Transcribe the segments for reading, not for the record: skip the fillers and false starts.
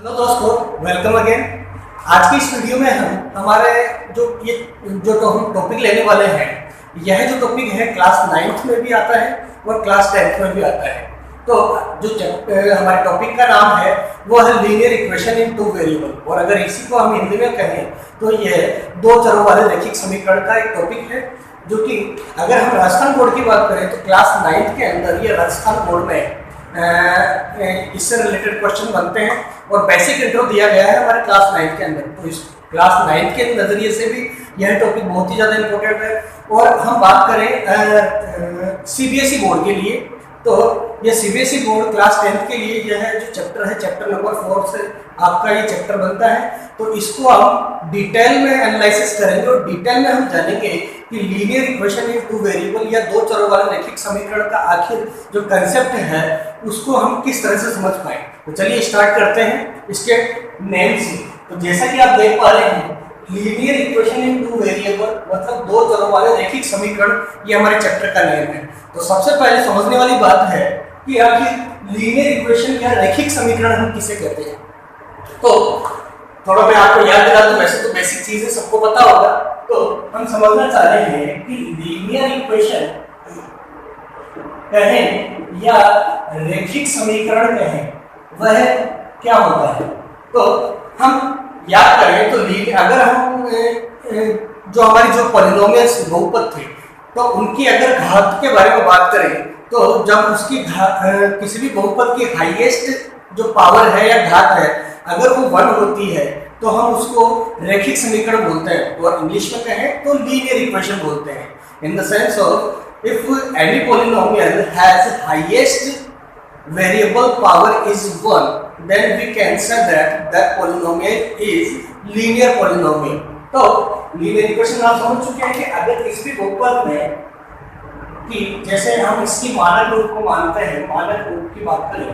Hello दोस्तों, welcome again. आज की इस वीडियो में हम हमारे जो हम टॉपिक लेने वाले हैं, यह जो टॉपिक है क्लास 9th में भी आता है और क्लास 10th में भी आता है। तो जो हमारे टॉपिक का नाम है वो है linear equation in two variable, और अगर इसी को हम हिंदी में कहें तो यह दो चरों वाले रैखिक समीकरण का एक टॉपिक है, जो कि अगर हम राजस्थान बोर्ड की बात करें तो क्लास 9th के अंदर ये राजस्थान बोर्ड में इससे रिलेटेड क्वेश्चन बनते हैं और बेसिक इंट्रो दिया गया है हमारे क्लास 9th के अंदर। तो इस क्लास 9th के नज़रिए से भी यह टॉपिक बहुत ही ज़्यादा इम्पोर्टेंट है। और हम बात करें सीबीएसई बोर्ड के लिए, तो ये सीबीएसई बोर्ड क्लास 10th के लिए यह जो चैप्टर है, चैप्टर नंबर 4 से आपका ये चैप्टर बनता है। तो इसको हम डिटेल में एनालिसिस करेंगे और डिटेल में हम जानेंगे कि linear equation in two variable या दो चरों वाले रैखिक समीकरण का आखिर जो कंसेप्ट है उसको हम किस तरह से समझ पाए। तो चलिए स्टार्ट करते हैं इसके नेम से। तो जैसा कि आप देख पा रहे हैं, linear equation in two variable मतलब दो चरों वाले रैखिक समीकरण, ये हमारे चैप्टर का नेम है। तो सबसे पहले समझने वाली बात है कि आखिर लीनियर इक्वेशन या रैखिक समीकरण हम किसे कहते हैं। तो थोड़ा मैं आपको याद दिला दूं, वैसे तो बेसिक चीजें सबको पता होगा। तो हम समझना चाह रहे हैं कि लीनियर इक्वेशन कहें या रैखिक समीकरण कहें, वह क्या होता है। तो हम याद करें तो अगर हम जो हमारी जो पॉलिनोमियल्स बहुपद थे, तो उनकी अगर घात के बारे में बात करें तो जब उसकी किसी भी बहुपद की हाईएस्ट जो पावर है या घात है, अगर वो 1 होती है तो हम उसको रैखिक समीकरण बोलते हैं, और इंग्लिश में कहें तो लीनियर इक्वेशन बोलते हैं। In the sense of if any polynomial has highest variable power is 1, then we can say that polynomial is linear polynomial। तो लीनियर इक्वेशन आप समझ चुके हैं कि अगर किसी भी बहुपद में कि जैसे हम इसकी मानक रूप को मानते हैं, मानक रूप की बात करें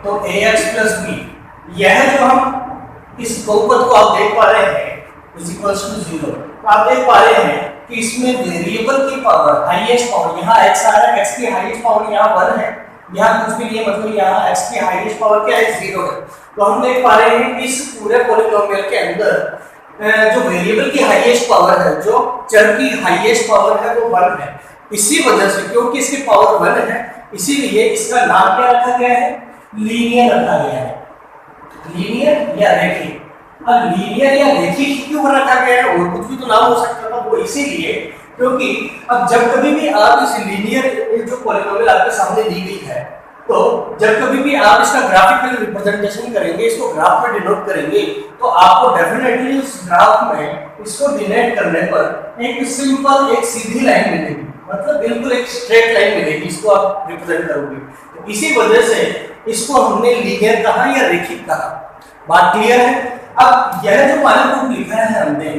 तो ax + b, यह जो हम इस बहुपद को आप देख पा रहे हैं इज इक्वल्स टू 0। तो आप देख पा रहे हैं कि इसमें वेरिएबल की पावर, हाईएस्ट पावर, यहाँ x आ रहा है, x की हाईएस्ट पावर यहाँ 1 है, यहाँ कुछ भी नहीं है, मतलब यहाँ x की हाईएस्ट पावर क्या है, 0 है। तो हम देख पा रहे हैं कि इस पूरे पॉलिनोमियल के अंदर जो वेरिएबल की हाईएस्ट पावर है, जो चर की हाईएस्ट पावर है, वो 1 है। इसी वजह से, क्योंकि इसकी पावर 1 है, इसीलिए इसका नाम क्या रखा गया है, लीनियर रखा गया है। लीनियर या रैखिक। अब लीनियर या रैखिक क्यों रखा गया है, और कुछ भी तो नाम हो सकता था, वो इसीलिए क्योंकि अब जब कभी भी आप इस लीनियर जो पॉलिनोमियल आपके सामने दी गई है, तो जब कभी भी आप इसका ग्राफिकल रिप्रेजेंटेशन करेंगे, इसको ग्राफ में डिनोट करेंगे, तो आपको डेफिनेटली उस ग्राफ में इसको डिनोट करने पर एक सिंपल एक सीधी लाइन मिलेगी, मतलब बिल्कुल एक स्ट्रेट लाइन मिलेगी, इसको आप रिप्रेजेंट करोगे। तो इसी वजह से इसको हमने लीनियर कहा या रैखिक कहा। बात क्लियर है। अब यह जो मानक रूप लिखा है हमने,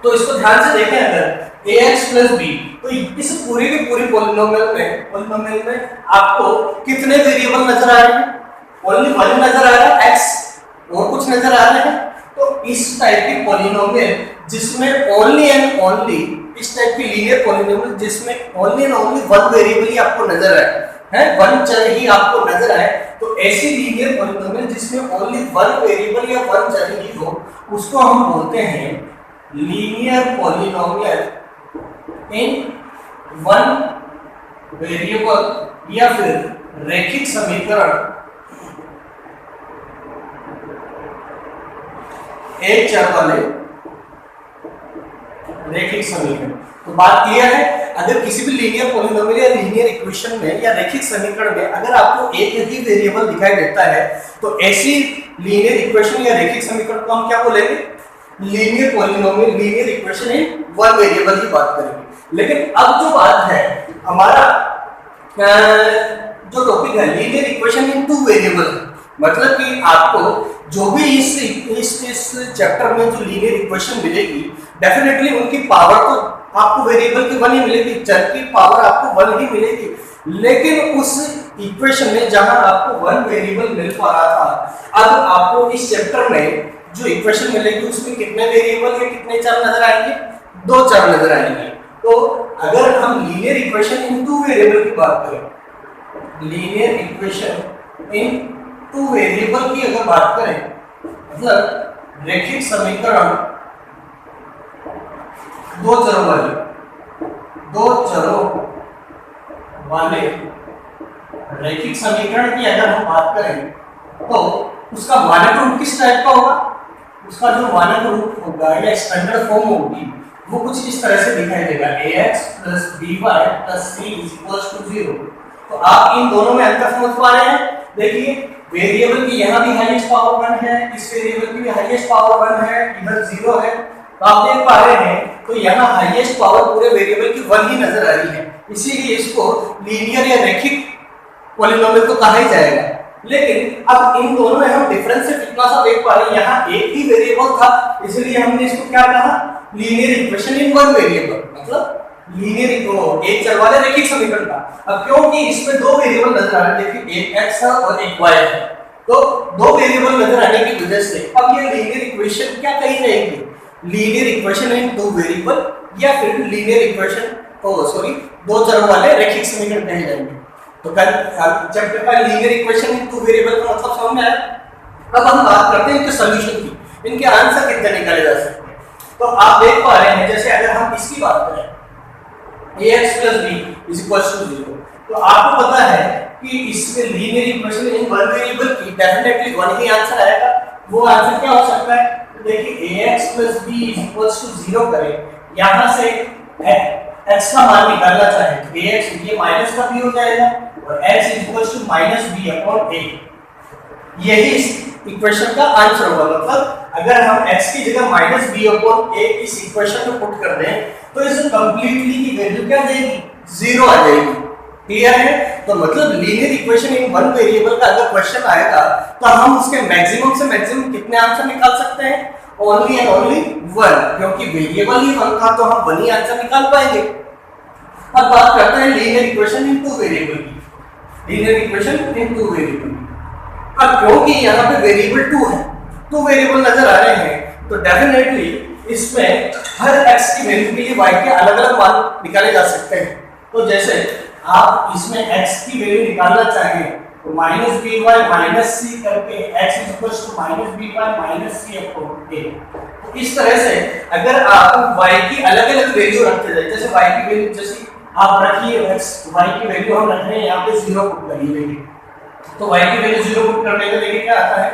तो इसको ध्यान से देखें, अगर ax + b, तो इस पूरी की पूरी पॉलिनोमियल में आपको कितने वेरिएबल नजर आ रहे हैं, ओनली 1 नजर आ रहा है, x, और कुछ नजर आ रहे हैं। तो इस टाइप की पॉलिनोमियल जिसमें ओनली एंड ओनली, इस टाइप की लीनियर पॉलिनोमियल जिसमें ओनली एंड ओनली 1 वेरिएबल ही आपको नजर आए, है 1 चर ही आपको नजर आए, तो ऐसी लीनियर पॉलिनोमियल जिसमें ओनली 1 वेरिएबल या 1 चर ही हो, उसको हम बोलते हैं लीनियर पॉलिनोमियल इन 1 वेरिएबल या फिर रैखिक समीकरण एक चर वाले रैखिक समीकरण। तो बात क्लियर है। अगर किसी भी लीनियर पॉलिनोमियल या लीनियर इक्वेशन में या रैखिक समीकरण में अगर आपको एक ही वेरिएबल दिखाई देता है, तो ऐसी लीनियर इक्वेशन या रैखिक समीकरण को हम क्या बोलेंगे, लीनियर पॉलिनोमियल, लीनियर इक्वेशन इन 1 वेरिएबल की बात करेंगे। लेकिन अब जो बात है, हमारा जो टॉपिक है लीनियर इक्वेशन इन 2 वेरिएबल, मतलब कि आपको जो भी इस चैप्टर में जो लीनियर इक्वेशन मिलेगी, डेफिनेटली उनकी पावर तो आपको वेरिएबल की 1 ही मिलेगी, चर की पावर आपको 1 ही मिलेगी। लेकिन उस इक्वेशन में जहां आपको 1 वेरिएबल मिल पा रहा था, अब आपको इस चैप्टर में जो इक्वेशन मिलेगी उसमें कितने वेरिएबल या कितने चर नजर आएंगे, 2 चर नजर आएंगे। तो अगर हम लीनियर इक्वेशन इन 2 वेरिएबल की बात करें, linear equation in two variable की अगर बात करें, मतलब रैखिक समीकरण दो चरों वाले रैखिक समीकरण की अगर हम बात करें तो उसका मानक रूप किस टाइप का होगा? उसका जो मानक रूप होगा या स्टैंडर्ड फॉर्म होगी वो कुछ इस तरह से दिखाई देगा, ax + by + c = 0। तो आप इन दोनों में अंतर समझ पा रहे हैं? देखिए वेरिएबल की यहाँ भी हाईएस्ट पावर 1 है, इस वेरिएबल की भी हाईएस्ट पावर 1 है, इधर 0 है। तो आप देख पा रहे हैं तो यहाँ हाईएस्ट पावर पूरे वेरिएबल की 1 ही नजर आ रही है, इसीलिए इसको लीनियर या रैखिक पॉलिनोमियल तो कहा ही जाएगा। लेकिन अब इन दोनों में हम डिफरेंस से कितना सा देख पा रहे हैं, यहाँ एक ही वेरिएबल था इसलिए हमने इसको क्या कहा, linear equation in one variable, मतलब लीनियर एक चर वाले रैखिक समीकरण था। अब क्योंकि इसमें दो वेरिएबल नजर आ रहे हैं, देखिए एक x है और एक y है, तो दो वेरिएबल नजर आने की वजह से अब ये लीनियर इक्वेशन क्या कही जाएगी, linear equation in two variable या फिर लीनियर इक्वेशन दो चरों वाले रैखिक समीकरण कहे जाएंगे। तो कल चैप्टर का linear equation in two variable का मतलब समझ में आया। अब हम बात करते हैं इनके सॉल्यूशन की, इनके आंसर कितने निकाले जा सकते हैं। तो आप देख पा रहे हैं जैसे अगर हम इसकी बात करें ax + b = 0, तो आपको पता है कि इसमें linear equation in one variable की डेफिनेटली वन ही आंसर आएगा। वो आंसर क्या हो सकता है, तो देखिए ax + b = 0 करें, यहां से x का मान निकालना चाहे तो ax ये माइनस का भी हो जाएगा और x = -b/a, यही इस इक्वेशन का आंसर होगा। मतलब अगर हम x की जगह -b/a इस इक्वेशन में पुट कर दें तो इस कंप्लीटली की वैल्यू क्या आ जाएगी, 0 आ जाएगी। क्लियर है? तो मतलब linear equation in one variable का अगर क्वेश्चन आएगा तो हम उसके मैक्सिमम से मैक्सिमम कितने आंसर निकाल सकते हैं, ओनली एंड ओनली 1, क्योंकि वेरिएबल ही 1 था तो हम 1 ही आंसर निकाल पाएंगे। अब बात करते हैं linear equation in two variable की, linear equation in two variable. अब क्योंकि यहाँ पे वेरिएबल 2 है, 2 वेरिएबल नजर आ रहे हैं, तो डेफिनेटली इसमें हर x की वैल्यू के लिए y के अलग-अलग मान निकाले जा सकते हैं। तो जैसे आप इसमें x की वैल्यू निकालना चाहें तो -by - c करके x -by - c/a। तो इस तरह से अगर आप y की अलग-अलग वैल्यू रखते जाए, जैसे y की वैल्यू जैसे आप रखिए y की वैल्यू हम रख रहे हैं यहाँ पे 0 पुट करिए, देखिए तो y की वैल्यू 0 पुट करने पे देखिए क्या आता है,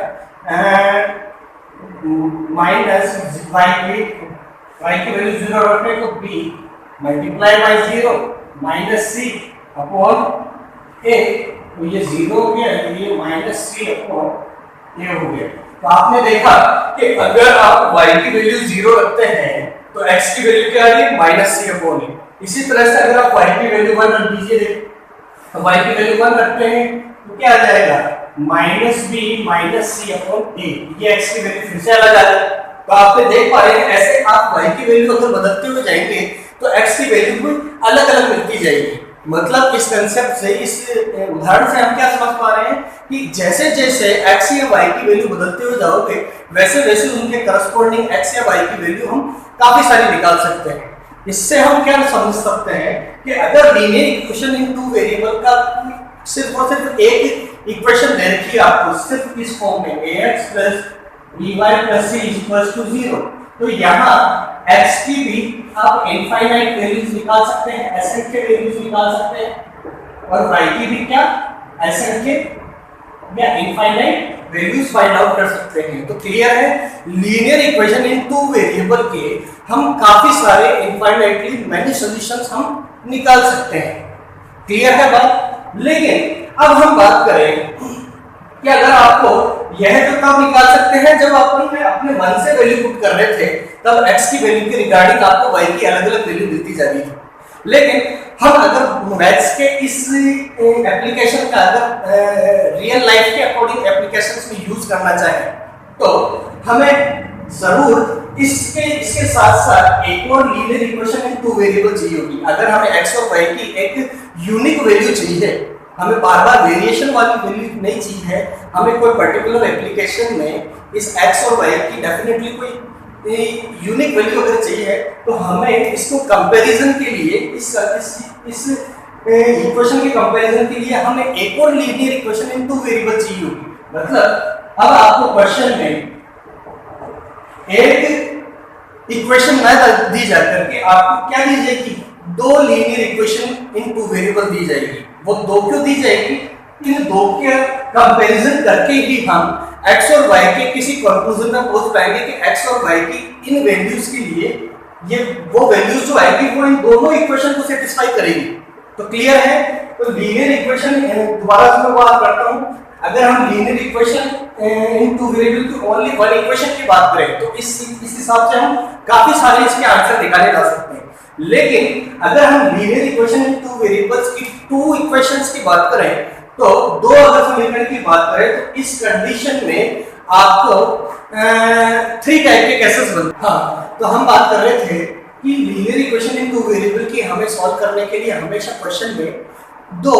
माइनस y की वैल्यू 0 रखने तो b multiply by 0 minus c upon a, तो ये 0 हो गया, ये माइनस c अपॉन a हो गया। तो आपने देखा कि अगर आप y की वैल्यू 0 रखते हैं तो x की वैल्यू क्या आ रही है, माइनस c अपॉन a। इसी तरह से अगर आप y की वैल्यू 1 रख दीजिए, तो y की वैल्यू 1 रखते हैं तो क्या आ जाएगा, -b - c अपॉन a, ये x की वैल्यू फिर से अलग आ जाएगी। तो आपने देख पा रहे हैं ऐसे आप y की वैल्यू अगर बदलते हुए जाएंगे तो x की वैल्यू भी अलग-अलग मिलती जाएगी। मतलब इस कांसेप्ट से, इस उदाहरण से हम क्या समझ पा रहे हैं कि जैसे जैसे x या y की वैल्यू बदलते हुए जाओगे वैसे वैसे उनके करस्पॉन्डिंग x या y की वैल्यू हम काफी सारी निकाल सकते हैं। इससे हम क्या समझ सकते हैं कि अगर linear equation in two variable का सिर्फ और सिर्फ एक इक्वेशन दे रखी है आपको सिर्फ इस फॉर्म में ax + by + c = 0, तो यहाँ x की भी आप इनफाइनाइट वैल्यूज निकाल सकते हैं, एसएन के वैल्यूज निकाल सकते हैं, और y की भी क्या एसएन के या इनफाइनाइट वैल्यूज फाइंड आउट कर सकते हैं। तो क्लियर है, linear equation in two variable के हम काफी सारे इनफाइनाइटली मैनी सॉल्यूशंस हम निकाल सकते हैं। क्लियर है बात? लेकिन अब हम बात करें कि अगर आपको यह तो कब निकाल सकते हैं, जब अपने मन से वैल्यू पुट कर रहे थे तब x की वैल्यू के रिगार्डिंग आपको y की अलग-अलग वैल्यू मिलती जा रही थी। लेकिन हम अगर मैथ्स के इस एप्लीकेशन का अगर रियल लाइफ के अकॉर्डिंग एप्लीकेशंस में यूज करना चाहें तो हमें जरूर इसके साथ साथ एक और linear equation in two variable चाहिए होगी। अगर हमें x और y की एक यूनिक वैल्यू चाहिए, हमें बार-बार वेरिएशन वाली वैल्यू नहीं चाहिए, हमें कोई पर्टिकुलर एप्लीकेशन में इस x और y की डेफिनेटली कोई यूनिक वैल्यू अगर चाहिए तो हमें इसको कंपैरिजन के लिए इस इक्वेशन के कंपैरिजन के लिए हमें एक और linear equation in two variable चाहिए होगी। मतलब अब आपको क्वेश्चन में एक इक्वेशन न दी जाकर के आपको क्या दी जाएगी, दो linear equation in two variable दी जाएगी। वो दो क्यों दी जाएगी, इन दो के कंपैरिजन करके ही हम x और y के किसी कंक्लूजन में पहुंच पाएंगे कि x और y की इन वैल्यूज के लिए ये वो वैल्यूज जो आएगी वो इन दोनों इक्वेशन को सेटिस्फाई करेगी। तो क्लियर है। तो लीनियर इक्वेशन दोबारा से मैं बात करता हूं, अगर हम linear equation in two variable की ओनली वन इक्वेशन की बात करें तो इस हिसाब से हम काफी सारे इसके आंसर निकाले जा सकते हैं। लेकिन अगर हम linear equation in two variables की टू इक्वेशंस की बात करें तो दो अगर समीकरण की बात करें तो इस कंडीशन में आपको थ्री टाइप के केसेस बनते। हाँ, तो हम बात कर रहे थे कि linear equation in two variable की हमें सॉल्व करने के लिए हमेशा क्वेश्चन में दो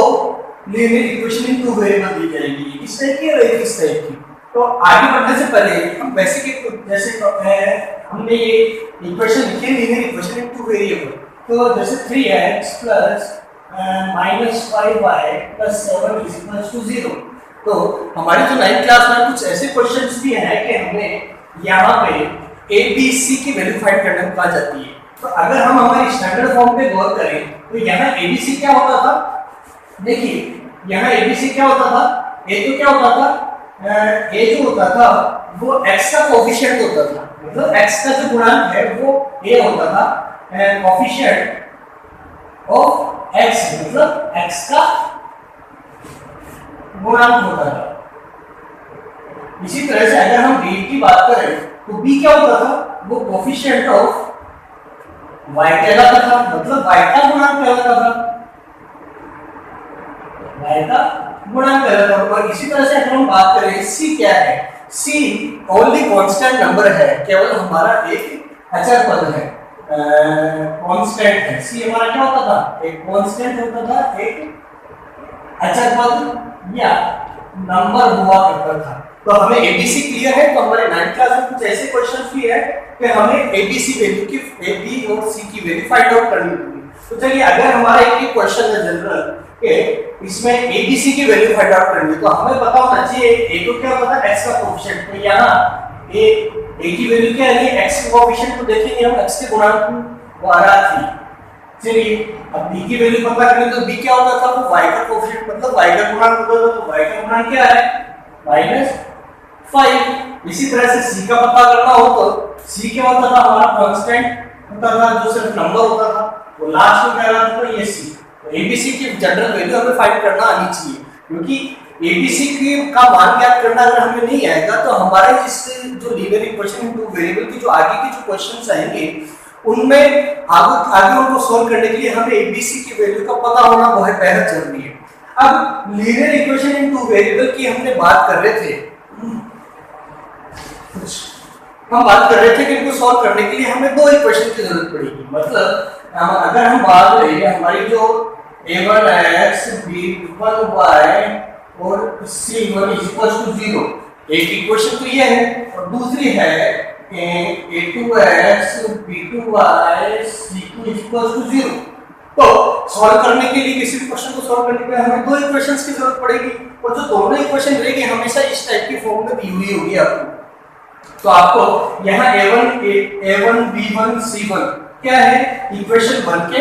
linear equation in two variable दी जाएगी, इस टाइप की और इस टाइप की। तो आगे बढ़ने से पहले हम बेसिक जैसे हमने ये इक्वेशन लिखी linear equation in two variable, तो जैसे 3x plus -5y plus 7 is equal to 0। तो हमारी जो 9th क्लास में कुछ ऐसे क्वेश्चंस भी हैं कि हमें यहाँ पे a b c की वैल्यू फाइंड करने को कहा जाती है। तो अगर हम हमारी स्टैंडर्ड फॉर्म पे गौर करें तो यहाँ a b c क्या होता था, देखिए यहाँ a b c क्या होता था, a तो क्या होता था, a जो होता था वो x का कोएफिशिएंट होता था, मतलब x का जो गुणांक है वो a होता था, कोएफिशिएंट ऑफ x मतलब x का गुणांक होता था। इसी तरह से अगर हम b की बात करें तो b क्या होता था, वो कोएफिशिएंट ऑफ y कहलाता था, मतलब y का गुणांक कहलाता था, y का गुणांक कहलाता था। और इसी तरह से अगर हम बात करें c क्या है, c ओनली कांस्टेंट नंबर है, केवल हमारा एक अचर पद है, कांस्टेंट है। c हमारा क्या होता था, एक कांस्टेंट होता था, एक अचर पद या नंबर हुआ करता था। तो हमें एबीसी क्लियर है। तो हमारे 9th क्लास में कुछ ऐसे क्वेश्चंस भी है कि हमें एबीसी वैल्यू की ए बी और सी की वैल्यू फाइंड आउट करनी होगी। तो चलिए अगर हमारा एक क्वेश्चन है जनरल कि इसमें एबीसी की वैल्यू फाइंड आउट करनी है तो हमें पता होना चाहिए ए को क्या पता है, x का कोएफिशिएंट। तो यहाँ ए की वैल्यू क्या है, x का कोएफिशिएंट। तो देखेंगे हम x के गुणांक 12 थी। चलिए अब b की वैल्यू पता करें तो b क्या होता था, वो y का कोएफिशिएंट मतलब y का गुणांक होता था। तो y का गुणांक क्या है, -5। इसी तरह से c का पता करना हो तो c क्या होता था, हमारा कांस्टेंट होता था जो सिर्फ नंबर होता था, वो लास्ट में क्या रहता था, ये c। तो abc की जनरल वैल्यू हमें फाइंड करना आनी चाहिए, क्योंकि abc की का मान ज्ञात करना अगर हमें नहीं आएगा तो हमारे इस जो लीनियर इक्वेशन टू वेरिएबल की जो आगे के जो क्वेश्चंस आएंगे उनमें आगे उनको सॉल्व करने के लिए हमें एबीसी की वैल्यू का पता होना बहुत बेहद जरूरी है। अब linear equation in two variable की हमने बात कर रहे थे, हम बात कर रहे थे कि इनको सॉल्व करने के लिए हमें दो इक्वेशन की जरूरत पड़ेगी। मतलब अगर हम बात करें हमारी जो a1x b1y और c1 0, एक इक्वेशन तो ये है और दूसरी है a2x b2y c2 0। तो सॉल्व करने के लिए किसी भी क्वेश्चन को सॉल्व करने के लिए हमें दो इक्वेशंस की जरूरत पड़ेगी और जो दोनों इक्वेशन रहेगी हमेशा इस टाइप की फॉर्म में दी हुई होगी आपको। तो आपको यहाँ a1 b1 c1 क्या है, इक्वेशन 1 के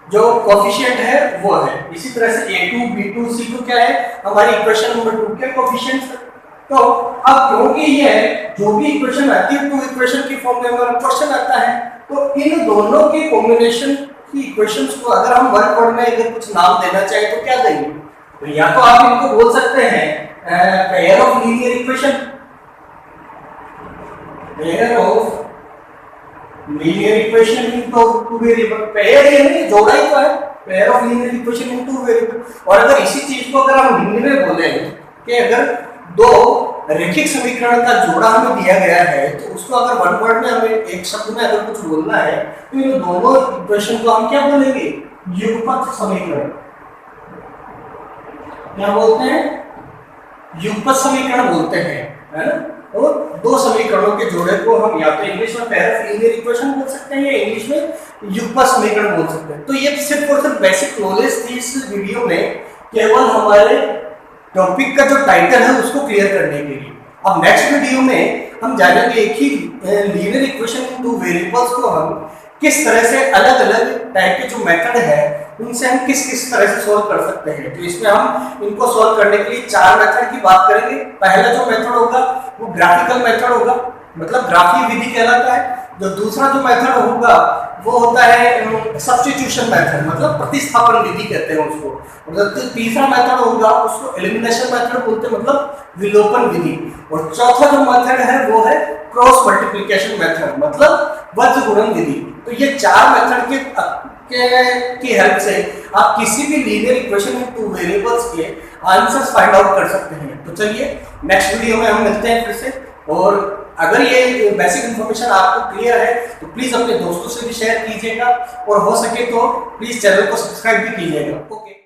जो कोएफिशिएंट है वो है। इसी तरह से a2 b2 c2 क्या है, हमारी इक्वेशन नंबर 2 के कोएफिशिएंट्स। तो अब क्योंकि ये जो भी इक्वेशन आती है टू इक्वेशन की फॉर्म में हमारा क्वेश्चन आता है तो इन दोनों के कॉम्बिनेशन की इक्वेशंस को अगर हम वन वर्ड में अगर कुछ नाम देना चाहे तो क्या देंगे, तो या तो आप इनको बोल सकते हैं pair of linear equation, pair of linear equation in two variable. Pair ये नहीं जोड़ा ही तो है, pair of linear equation in two variable. और अगर इसी चीज को अगर हम हिंदी में बोले कि अगर दो रैखिक समीकरण का जोड़ा हमें दिया गया है तो उसको अगर वन वर्ड में हमें एक शब्द में अगर कुछ बोलना है तो इन दोनों इक्वेशन को हम क्या बोलेंगे, युगपत समीकरण। क्या बोलते हैं, युगपत समीकरण बोलते हैं, है ना। और दो समीकरणों के जोड़े को हम या तो इंग्लिश में पेयर ऑफ लीनियर इक्वेशन बोल सकते हैं या इंग्लिश में युगपत समीकरण बोल सकते हैं। तो ये सिर्फ और सिर्फ बेसिक नॉलेज थी इस वीडियो में, केवल हमारे टॉपिक का जो टाइटल है उसको क्लियर करने के लिए। अब नेक्स्ट वीडियो में हम जानेंगे एक ही linear equation in two variables को हम किस तरह से अलग अलग टाइप के जो मेथड है उनसे हम किस किस तरह से सॉल्व कर सकते हैं। तो इसमें हम इनको सॉल्व करने के लिए 4 मेथड की बात करेंगे। पहला जो मेथड होगा वो ग्राफिकल मेथड होगा, मतलब ग्राफीय विधि कहलाता है। जो दूसरा जो मेथड होगा वो होता है सब्स्टिट्यूशन मेथड, मतलब प्रतिस्थापन विधि कहते हैं उसको। और जो तीसरा मेथड होगा उसको एलिमिनेशन मेथड बोलते हैं, मतलब विलोपन विधि। और चौथा जो मेथड है वो है क्रॉस मल्टीप्लिकेशन मेथड, मतलब वज्र गुणन विधि। तो ये 4 मेथड की हेल्प से आप किसी भी लीनियर इक्वेशन में 2 वेरिएबल्स के आंसर्स फाइंड आउट कर सकते हैं। तो चलिए नेक्स्ट वीडियो में हम मिलते हैं फिर से। और अगर ये बेसिक इन्फॉर्मेशन आपको क्लियर है तो प्लीज अपने दोस्तों से भी शेयर कीजिएगा, और हो सके तो प्लीज चैनल को सब्सक्राइब भी कीजिएगा। ओके।